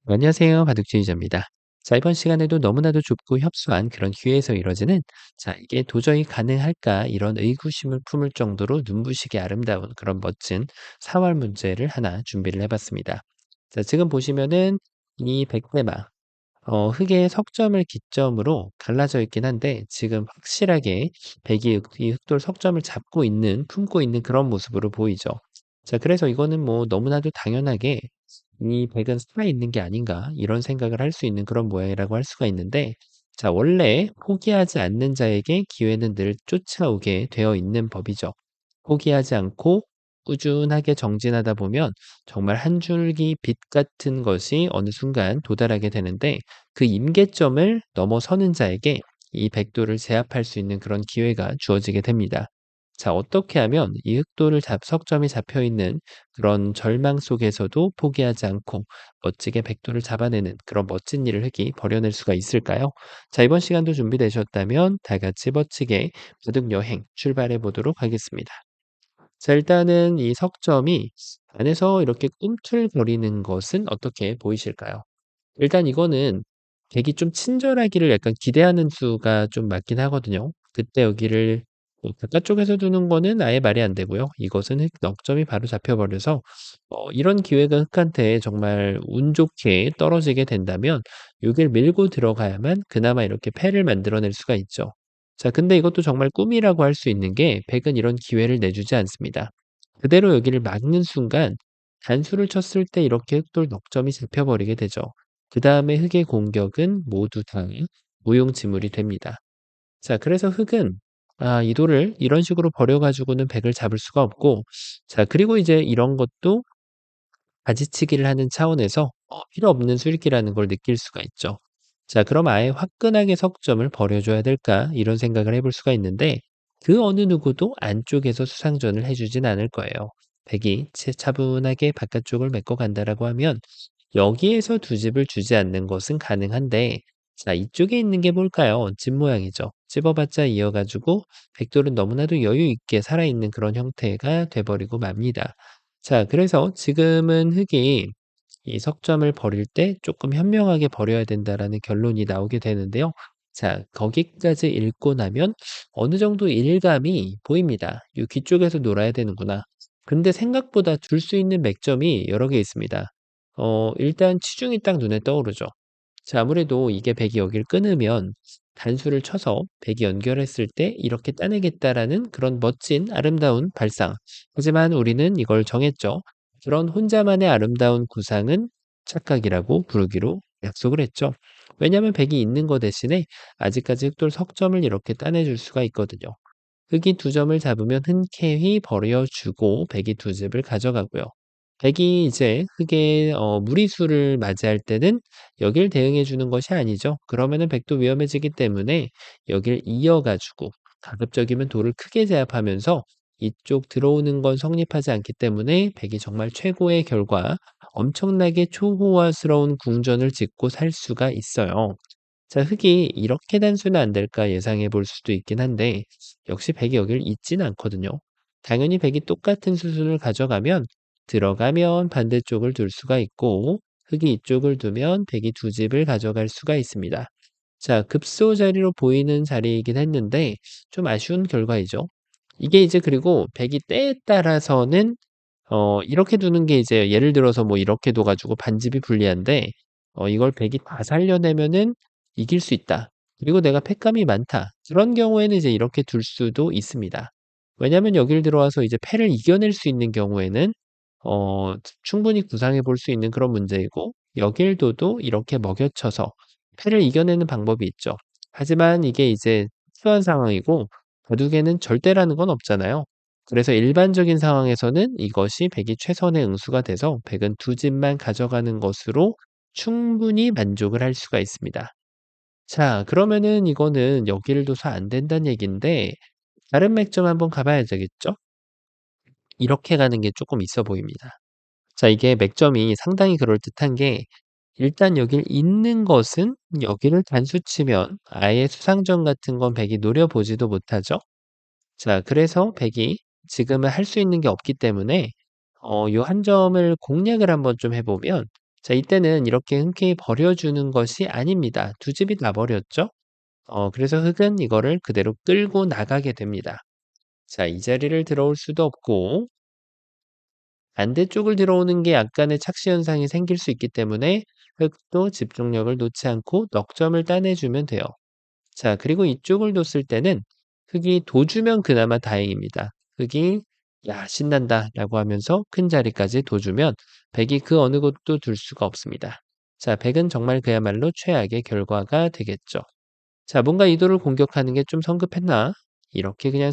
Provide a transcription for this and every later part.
안녕하세요. 바둑주의자입니다. 자, 이번 시간에도 너무나도 좁고 협소한 그런 기회에서 이뤄지는 이게 도저히 가능할까 이런 의구심을 품을 정도로 눈부시게 아름다운 그런 멋진 사활 문제를 하나 준비를 해봤습니다. 자, 지금 보시면은 이 백대마, 흙의 석점을 기점으로 갈라져 있긴 한데 지금 확실하게 백이 이 흑돌 석점을 잡고 있는, 품고 있는 그런 모습으로 보이죠. 자, 그래서 이거는 뭐 너무나도 당연하게 '이 백은 살아있는 게 아닌가.' 이런 생각을 할 수 있는 그런 모양이라고 할 수가 있는데, 자, 원래 포기하지 않는 자에게 기회는 늘 쫓아오게 되어 있는 법이죠. 포기하지 않고 꾸준하게 정진하다 보면 정말 한 줄기 빛 같은 것이 어느 순간 도달하게 되는데, 그 임계점을 넘어서는 자에게 이 백도를 제압할 수 있는 그런 기회가 주어지게 됩니다. 자, 어떻게 하면 이 흑도를 석점이 잡혀 있는 그런 절망 속에서도 포기하지 않고 멋지게 백도를 잡아내는 그런 멋진 일을 흙이 벌여낼 수가 있을까요? 자, 이번 시간도 준비되셨다면 다 같이 멋지게 바둑 여행 출발해 보도록 하겠습니다. 자, 일단은 이 석점이 안에서 이렇게 꿈틀거리는 것은 어떻게 보이실까요? 일단 이거는 백이 좀 친절하기를 약간 기대하는 수가 좀 맞긴 하거든요. 그때 여기를 뭐 바깥쪽에서 두는 거는 아예 말이 안 되고요. 이것은 흙 넉 점이 바로 잡혀 버려서 이런 기회가 흙한테 정말 운 좋게 떨어지게 된다면 여길 밀고 들어가야만 그나마 이렇게 패를 만들어낼 수가 있죠. 자, 근데 이것도 정말 꿈이라고 할 수 있는 게 백은 이런 기회를 내주지 않습니다. 그대로 여기를 막는 순간 단수를 쳤을 때 이렇게 흑돌 넉 점이 잡혀 버리게 되죠. 그다음에 흙의 공격은 모두 다 무용지물이 됩니다. 자, 그래서 흙은 이 돌을 이런 식으로 버려 가지고는 백을 잡을 수가 없고, 자, 그리고 이제 이런 것도 가지치기를 하는 차원에서 필요 없는 수익이라는 걸 느낄 수가 있죠. 자, 그럼 아예 화끈하게 석점을 버려 줘야 될까 이런 생각을 해볼 수가 있는데, 그 어느 누구도 안쪽에서 수상전을 해 주진 않을 거예요. 백이 차분하게 바깥쪽을 메꿔 간다라고 하면 여기에서 두 집을 주지 않는 것은 가능한데, 자, 이쪽에 있는 게 뭘까요? 집 모양이죠. 집어봤자 이어가지고 백돌은 너무나도 여유 있게 살아있는 그런 형태가 돼버리고 맙니다. 자, 그래서 지금은 흙이 이 석점을 버릴 때 조금 현명하게 버려야 된다라는 결론이 나오게 되는데요. 자, 거기까지 읽고 나면 어느 정도 일감이 보입니다. 요 귀 쪽에서 놀아야 되는구나. 근데 생각보다 줄 수 있는 맥점이 여러 개 있습니다. 일단 치중이 딱 눈에 떠오르죠. 자, 아무래도 이게 백이 여기를 끊으면 단수를 쳐서 백이 연결했을 때 이렇게 따내겠다라는 그런 멋진 아름다운 발상. 하지만 우리는 이걸 정했죠. 그런 혼자만의 아름다운 구상은 착각이라고 부르기로 약속을 했죠. 왜냐하면 백이 있는 거 대신에 아직까지 흑돌 석점을 이렇게 따내줄 수가 있거든요. 흑이 두 점을 잡으면 흔쾌히 버려주고 백이 두 집을 가져가고요. 백이 이제 흑의 무리수를 맞이할 때는 여길 대응해 주는 것이 아니죠. 그러면은 백도 위험해지기 때문에 여길 이어가지고 가급적이면 돌을 크게 제압하면서 이쪽 들어오는 건 성립하지 않기 때문에 백이 정말 최고의 결과, 엄청나게 초호화스러운 궁전을 짓고 살 수가 있어요. 자, 흙이 이렇게 단수는 안 될까 예상해 볼 수도 있긴 한데, 역시 백이 여길 있진 않거든요. 당연히 백이 똑같은 수순을 가져가면 들어가면 반대쪽을 둘 수가 있고, 흙이 이쪽을 두면 백이 두 집을 가져갈 수가 있습니다. 자, 급소 자리로 보이는 자리이긴 했는데 좀 아쉬운 결과이죠. 이게 이제 그리고 백이 때에 따라서는 이렇게 두는 게 이제 예를 들어서 뭐 이렇게 둬 가지고 반집이 불리한데, 이걸 백이 다 살려내면은 이길 수 있다. 그리고 내가 패감이 많다. 그런 경우에는 이제 이렇게 둘 수도 있습니다. 왜냐하면 여길 들어와서 이제 패를 이겨낼 수 있는 경우에는 충분히 구상해 볼 수 있는 그런 문제이고, 여길 둬도 이렇게 먹여쳐서 패를 이겨내는 방법이 있죠. 하지만 이게 이제 특수한 상황이고 바둑에는 절대라는 건 없잖아요. 그래서 일반적인 상황에서는 이것이 백이 최선의 응수가 돼서 백은 두 집만 가져가는 것으로 충분히 만족을 할 수가 있습니다. 자, 그러면은 이거는 여기를 둬서 안 된다는 얘긴데 다른 맥점 한번 가 봐야 되겠죠? 이렇게 가는 게 쪼끔 있어 보입니다. 자, 이게 맥점이 상당히 그럴듯한 게, 일단 여길 있는 것은 여기를 단수 치면 아예 수상전 같은 건 백이 노려보지도 못하죠. 자, 그래서 백이 지금은 할 수 있는 게 없기 때문에 요 한 점을 공략을 한번 좀 해 보면, 자, 이때는 이렇게 흔쾌히 버려주는 것이 아닙니다. 두 집이 나버렸죠? 그래서 흙은 이거를 그대로 끌고 나가게 됩니다. 자, 이 자리를 들어올 수도 없고, 반대쪽을 들어오는 게 약간의 착시 현상이 생길 수 있기 때문에 흙도 집중력을 놓지 않고 넉 점을 따내주면 돼요. 자, 그리고 이쪽을 뒀을 때는 흙이 둬주면 그나마 다행입니다. 흙이 야, 신난다 라고 하면서 큰 자리까지 둬주면 백이 그 어느 곳도 둘 수가 없습니다. 자, 백은 정말 그야말로 최악의 결과가 되겠죠. 자, 뭔가 이 돌을 공격하는 게 좀 성급했나? 이렇게 그냥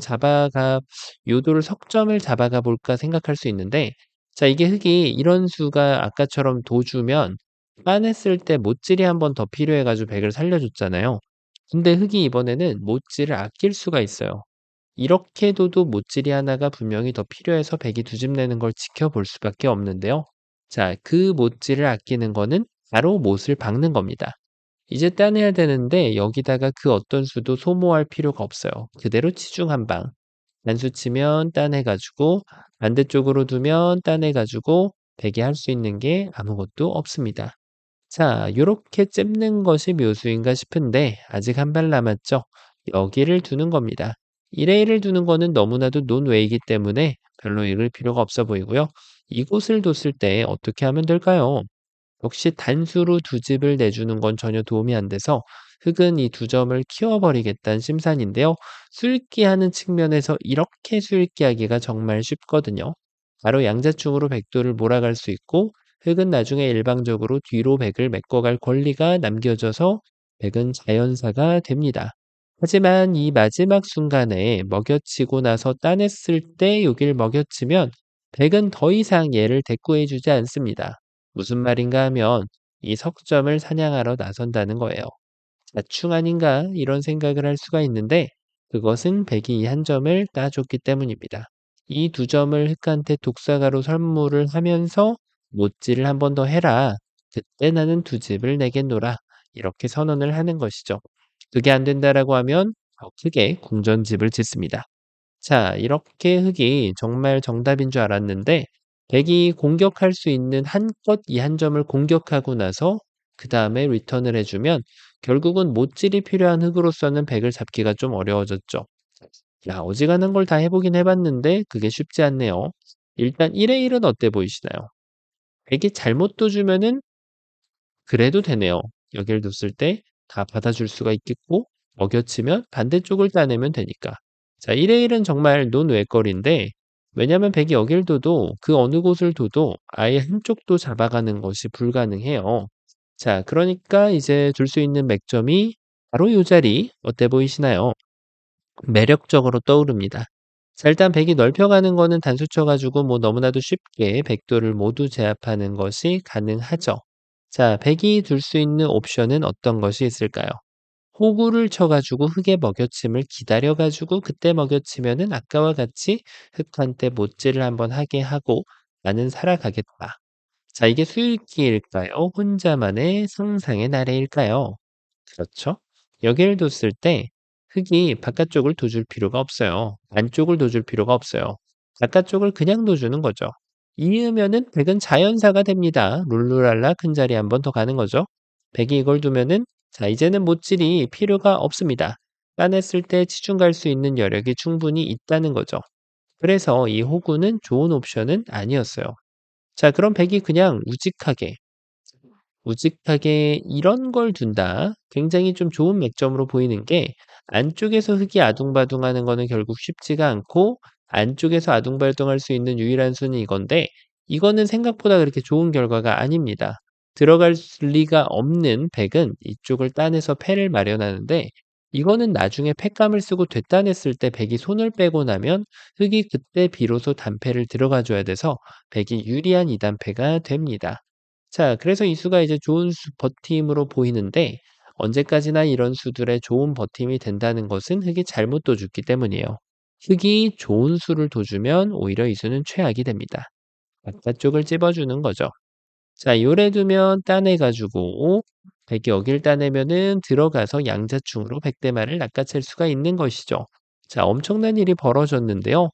요 돌을 석점을 잡아가 볼까 생각할 수 있는데, 자, 이게 흙이 이런 수가 아까처럼 둬주면 빠냈을 때 못질이 한 번 더 필요해가지고 백을 살려줬잖아요. 근데 흙이 이번에는 못질을 아낄 수가 있어요. 이렇게 둬도 못질이 하나가 분명히 더 필요해서 백이 두 집 내는 걸 지켜볼 수밖에 없는데요. 자, 그 못질을 아끼는 거는 바로 못을 박는 겁니다. 이제 따내야 되는데 여기다가 그 어떤 수도 소모할 필요가 없어요. 그대로 치중 한 방. 단수 치면 따내 가지고 반대쪽으로 두면 따내 가지고 백이 할 수 있는 게 아무것도 없습니다. 자, 요렇게 찝는 것이 묘수인가 싶은데 아직 한 발 남았죠. 여기를 두는 겁니다. 1에 1을 두는 거는 너무나도 논외이기 때문에 별로 읽을 필요가 없어 보이고요. 이곳을 뒀을 때 어떻게 하면 될까요? 역시 단수로 두 집을 내주는 건 전혀 도움이 안 돼서 흙은 이 두 점을 키워버리겠다는 심산인데요. 수읽기하는 측면에서 이렇게 수읽기하기가 정말 쉽거든요. 바로 양자충으로 백도를 몰아갈 수 있고 흙은 나중에 일방적으로 뒤로 백을 메꿔갈 권리가 남겨져서 백은 자연사가 됩니다. 하지만 이 마지막 순간에 먹여치고 나서 따냈을 때 여길 먹여치면 백은 더 이상 얘를 대꾸해주지 않습니다. 무슨 말인가 하면 이 석점을 사냥하러 나선다는 거예요. 자충 아닌가 이런 생각을 할 수가 있는데 그것은 백이 이 한 점을 따줬기 때문입니다. 이 두 점을 흑한테 독사가로 선물을 하면서 못질을 한 번 더 해라. 그때 나는 두 집을 내겠노라. 이렇게 선언을 하는 것이죠. 그게 안 된다라고 하면 더 크게 궁전집을 짓습니다. 자, 이렇게 흙이 정말 정답인 줄 알았는데 백이 공격할 수 있는 한껏 이 한 점을 공격하고 나서 그다음에 리턴을 해주면 결국은 못질이 필요한 흙으로서는 백을 잡기가 좀 어려워졌죠. 야, 어지간한 걸 다 해보긴 해봤는데 그게 쉽지 않네요. 일단 1의 1은 어때 보이시나요? 백이 잘못 둬주면은 그래도 되네요. 여길 뒀을 때 다 받아줄 수가 있겠고 먹여치면 반대쪽을 따내면 되니까. 자, 1의 1은 정말 논외거리인데 왜냐하면 백이 여길 둬도 그 어느 곳을 둬도 아예 한쪽도 잡아가는 것이 불가능해요. 자, 그러니까 이제 줄 수 있는 맥점이 바로 요 자리 어때 보이시나요? 매력적으로 떠오릅니다. 자, 일단 백이 넓혀가는 거는 단수 쳐가지고 뭐 너무나도 쉽게 백도를 모두 제압하는 것이 가능하죠. 자, 백이 둘 수 있는 옵션은 어떤 것이 있을까요? 호구를 쳐가지고 흙에 먹여침을 기다려가지고 그때 먹여치면은 아까와 같이 흙한테 못질을 한번 하게 하고 나는 살아가겠다. 자, 이게 수일기일까요? 혼자만의 상상의 나래일까요? 그렇죠. 여기를 뒀을 때 흙이 바깥쪽을 둬줄 필요가 없어요. 안쪽을 둬줄 필요가 없어요. 바깥쪽을 그냥 둬주는 거죠. 이으면은 백은 자연사가 됩니다. 룰루랄라 큰 자리 한 번 더 가는 거죠. 백이 이걸 두면은 자, 이제는 못질이 필요가 없습니다. 따냈을 때 치중 갈 수 있는 여력이 충분히 있다는 거죠. 그래서 이 호구는 좋은 옵션은 아니었어요. 자, 그럼 백이 그냥 우직하게 이런 걸 둔다. 굉장히 좀 좋은 맥점으로 보이는 게 안쪽에서 흙이 아둥바둥하는 거는 결국 쉽지가 않고 안쪽에서 아둥바둥할 수 있는 유일한 수는 이건데 이거는 생각보다 그렇게 좋은 결과가 아닙니다. 들어갈 리가 없는 백은 이쪽을 따내서 패를 마련하는데 이거는 나중에 패감을 쓰고 되따냈을 때 백이 손을 빼고 나면 흙이 그때 비로소 단패를 들어가 줘야 돼서 백이 유리한 2단패가 됩니다. 자, 그래서 이 수가 이제 좋은 버팀으로 보이는데 언제까지나 이런 수들의 좋은 버팀이 된다는 것은 흙이 잘못 둬줬기 때문이에요. 흙이 좋은 수를 둬주면 오히려 이 수는 최악이 됩니다. 바깥쪽을 찝어주는 거죠. 자, 요래 두면 따내가지고 백이 여길 따내면은 들어가서 양자충으로 백대마를 낚아챌 수가 있는 것이죠. 자, 엄청난 일이 벌어졌는데요.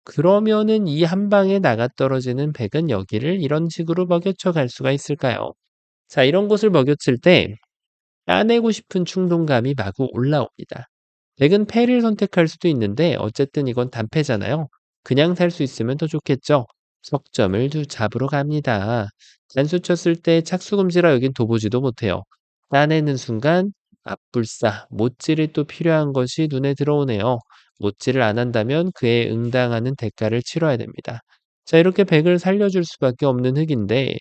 그러면은 이 한 방에 나가떨어지는 백은 여기를 이런 식으로 먹여쳐 갈 수가 있을까요? 자, 이런 곳을 먹여칠 때 따내고 싶은 충동감이 마구 올라옵니다. 백은 패를 선택할 수도 있는데 어쨌든 이건 단패잖아요. 그냥 살 수 있으면 더 좋겠죠. 석점을 잡으러 갑니다. 단수 쳤을 때 착수금지라 여긴 둬보지도 못해요. 따내는 순간 맞불사, 못질이 또 필요한 것이 눈에 들어오네요. 못질을 안 한다면 그에 응당하는 대가를 치러야 됩니다. 자, 이렇게 백을 살려줄 수밖에 없는 흙인데,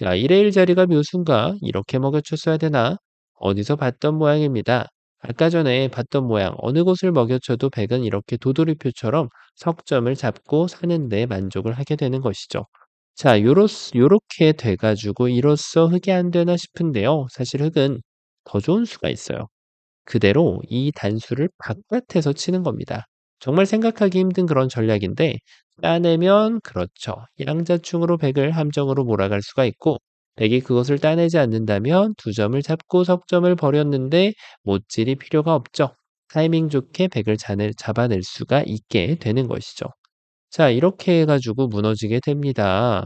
야, 1의 1 자리가 묘수인가? 이렇게 먹여쳤어야 되나? 어디서 봤던 모양입니다. 아까 전에 봤던 모양, 어느 곳을 먹여쳐도 백은 이렇게 도돌이표처럼 석점을 잡고 사는데 만족을 하게 되는 것이죠. 자, 요렇게 돼가지고 이로써 흙이 안 되나 싶은데요. 사실 흙은 더 좋은 수가 있어요. 그대로 이 단수를 바깥에서 치는 겁니다. 정말 생각하기 힘든 그런 전략인데 따내면 그렇죠. 양자충으로 백을 함정으로 몰아갈 수가 있고 백이 그것을 따내지 않는다면 두 점을 잡고 석점을 버렸는데 못질이 필요가 없죠. 타이밍 좋게 백을 잡아낼 수가 있게 되는 것이죠. 자, 이렇게 해가지고 무너지게 됩니다.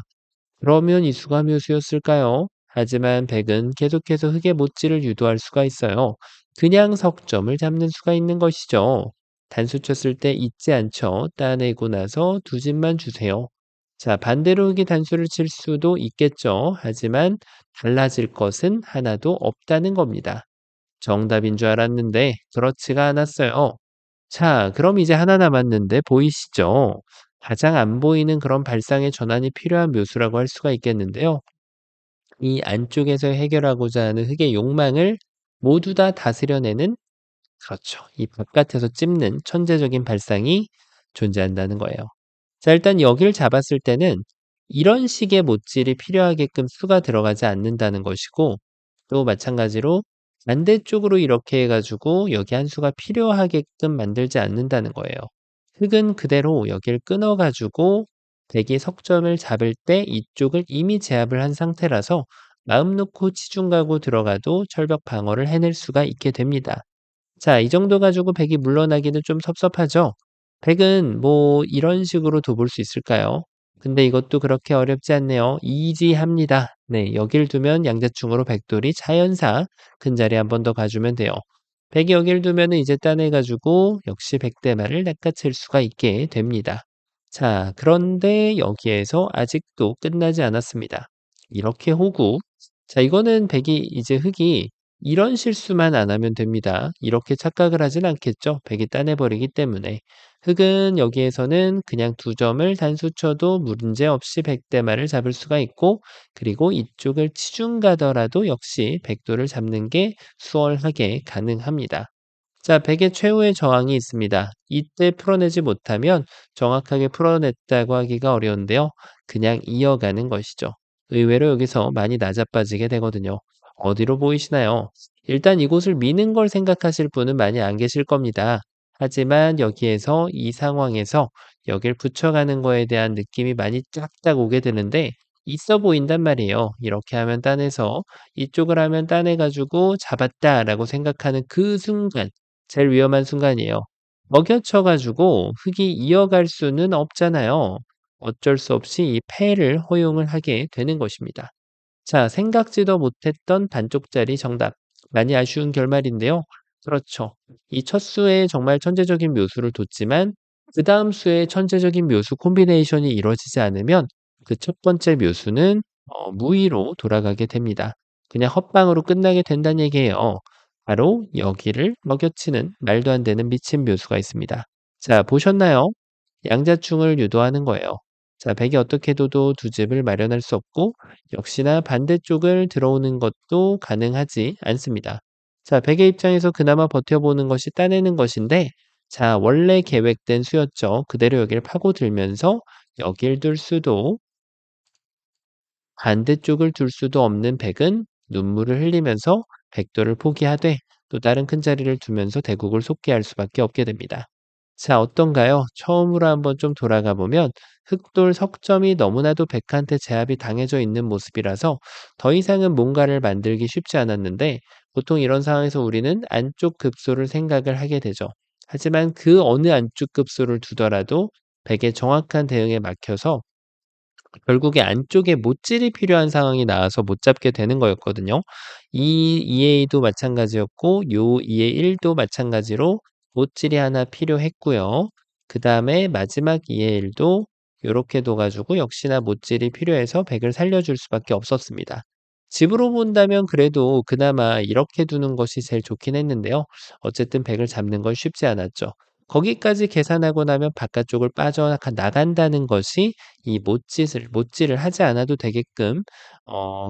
그러면 이 수가 묘수였을까요? 하지만 백은 계속해서 흙의 못질을 유도할 수가 있어요. 그냥 석점을 잡는 수가 있는 것이죠. 단수 쳤을 때 잊지 않죠. 따내고 나서 두 집만 주세요. 자, 반대로 흙이 단수를 칠 수도 있겠죠. 하지만 달라질 것은 하나도 없다는 겁니다. 정답인 줄 알았는데 그렇지가 않았어요. 자, 그럼 이제 하나 남았는데 보이시죠? 가장 안 보이는 그런 발상의 전환이 필요한 묘수라고 할 수가 있겠는데요. 이 안쪽에서 해결하고자 하는 흙의 욕망을 모두 다 다스려내는, 그렇죠. 이 바깥에서 찝는 천재적인 발상이 존재한다는 거예요. 자, 일단 여기를 잡았을 때는 이런 식의 못질이 필요하게끔 수가 들어가지 않는다는 것이고, 또 마찬가지로 반대쪽으로 이렇게 해가지고 여기 한 수가 필요하게끔 만들지 않는다는 거예요. 흙은 그대로 여기를 끊어가지고 대기 석점을 잡을 때 이쪽을 이미 제압을 한 상태라서 마음 놓고 치중 가고 들어가도 철벽 방어를 해낼 수가 있게 됩니다. 자, 이 정도 가지고 백이 물러나기는 좀 섭섭하죠? 백은 뭐 이런 식으로 둬볼 수 있을까요? 근데 이것도 그렇게 어렵지 않네요. 이지합니다. 네, 여길 두면 양자충으로 백돌이 자연사 큰 자리 한 번 더 가주면 돼요. 백이 여길 두면은 이제 따내가지고 역시 백대마를 낚아챌 수가 있게 됩니다. 자, 그런데 여기에서 아직도 끝나지 않았습니다. 이렇게 호구. 자, 이거는 백이 이제 흙이 이런 실수만 안 하면 됩니다. 이렇게 착각을 하진 않겠죠. 백이 따내버리기 때문에. 흙은 여기에서는 그냥 두 점을 단수 쳐도 문제 없이 백대마를 잡을 수가 있고, 그리고 이쪽을 치중 가더라도 역시 백도를 잡는 게 수월하게 가능합니다. 자, 백의 최후의 저항이 있습니다. 이때 풀어내지 못하면 정확하게 풀어냈다고 하기가 어려운데요. 그냥 이어가는 것이죠. 의외로 여기서 많이 낮아빠지게 되거든요. 어디로 보이시나요? 일단 이곳을 미는 걸 생각하실 분은 많이 안 계실 겁니다. 하지만 여기에서 이 상황에서 여길 붙여가는 거에 대한 느낌이 많이 쫙쫙 오게 되는데 있어 보인단 말이에요. 이렇게 하면 따내서 이쪽을 하면 따내가지고 잡았다라고 생각하는 그 순간 제일 위험한 순간이에요. 먹여쳐 가지고 흙이 이어갈 수는 없잖아요. 어쩔 수 없이 이 패를 허용을 하게 되는 것입니다. 자, 생각지도 못했던 반쪽짜리 정답. 많이 아쉬운 결말인데요. 그렇죠. 이 첫 수에 정말 천재적인 묘수를 뒀지만 그다음 수에 천재적인 묘수 콤비네이션이 이루어지지 않으면 그 첫 번째 묘수는 무의로 돌아가게 됩니다. 그냥 헛방으로 끝나게 된다는 얘기예요. 바로 여기를 먹여치는 말도 안 되는 미친 묘수가 있습니다. 자, 보셨나요? 양자충을 유도하는 거예요. 자, 백이 어떻게 둬도 두 집을 마련할 수 없고 역시나 반대쪽을 들어오는 것도 가능하지 않습니다. 자, 백의 입장에서 그나마 버텨보는 것이 따내는 것인데 자, 원래 계획된 수였죠. 그대로 여기를 파고들면서 여길 둘 수도 반대쪽을 둘 수도 없는 백은 눈물을 흘리면서 백도를 포기하되 또 다른 큰 자리를 두면서 대국을 속기할 수밖에 없게 됩니다. 자, 어떤가요? 처음으로 한번 좀 돌아가 보면 흑돌 석점이 너무나도 백한테 제압이 당해져 있는 모습이라서 더 이상은 뭔가를 만들기 쉽지 않았는데 보통 이런 상황에서 우리는 안쪽 급소를 생각을 하게 되죠. 하지만 그 어느 안쪽 급소를 두더라도 백의 정확한 대응에 막혀서 결국에 안쪽에 못질이 필요한 상황이 나와서 못 잡게 되는 거였거든요. 이 2A도 마찬가지였고 요 2의 1도 마찬가지로 못질이 하나 필요했고요. 그다음에 마지막 2의 1도 요렇게 둬 가지고 역시나 못질이 필요해서 100을 살려줄 수밖에 없었습니다. 집으로 본다면 그래도 그나마 이렇게 두는 것이 제일 좋긴 했는데요. 어쨌든 100을 잡는 건 쉽지 않았죠. 거기까지 계산하고 나면 바깥쪽을 빠져나간다는 것이 이 못질을 하지 않아도 되게끔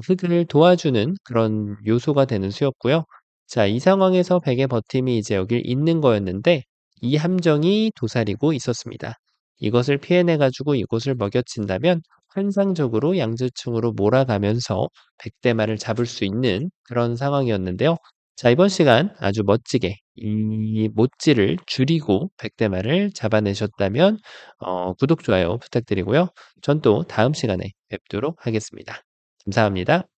흙을 도와주는 그런 요소가 되는 수였고요. 자, 이 상황에서 백의 버팀이 이제 여길 잇는 거였는데 이 함정이 도사리고 있었습니다. 이것을 피해내 가지고 이곳을 먹여친다면 환상적으로 양지층으로 몰아가면서 백대마를 잡을 수 있는 그런 상황이었는데요. 자, 이번 시간 아주 멋지게 이 못질을 줄이고 백대마를 잡아내셨다면 구독, 좋아요 부탁드리고요. 전 또 다음 시간에 뵙도록 하겠습니다. 감사합니다.